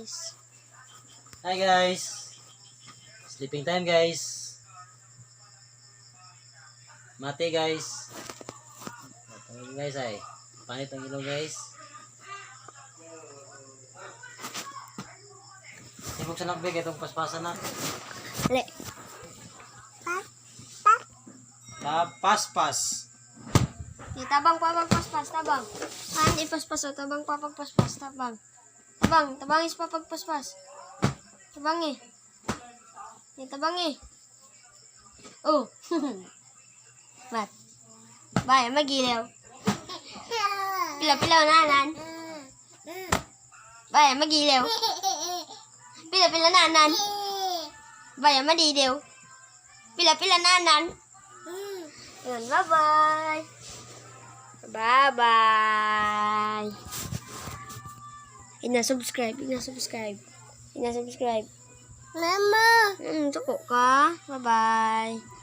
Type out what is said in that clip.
guys. Hi guys. Sleeping time guys. Mati guys. Matangin guys ay. Panit ang ilong guys. Sibog sa nakbig itong paspasan na. Le. Paspas. Tabang papagpaspas, tabang. Hindi paspas o, tabang papagpaspas, tabang. Tabang is papagpaspas. Tabang eh. Tabang eh. Oh. Mat. Baya, magilaw. Pila-pila nanan. Baya, magilaw. Pila-pila nanan. Baya, madidiw. Pila-pila nanan. Yun, bye-bye. Bye-bye. Ina-subscribe. Mama. Tuko ka. Bye-bye.